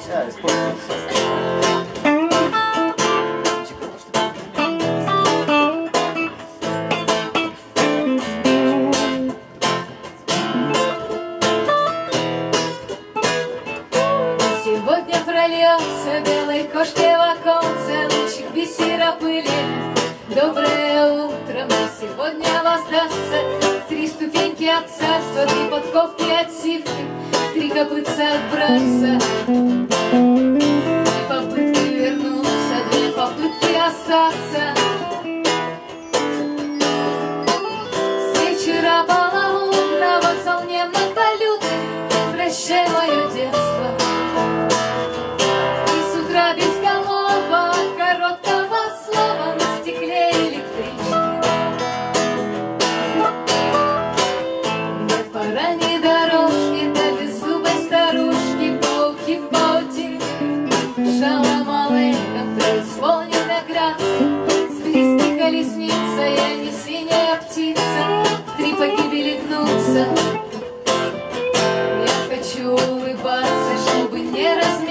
Я использую все. Сегодня прольется белой кошке в оконце лучик бисера пыли. Доброе утро, мне сегодня воздастся 3 ступеньки от царства, 3 подковки от сивки, 3 копытца от братца. 2 попытки вернуться, 2 попытки остаться. С вечера полоумного вокзал немнополюдный, прощай мое детство. И с утра безголового короткого слова на стекле электрички. Мне пора не дорожки до беззубой старушки, пауки в паутинке, шалом алейкум, преисполненная грация, с близкой колесница, я не синяя птица, в 3 погибели гнуться. Я хочу улыбаться, чтобы не размять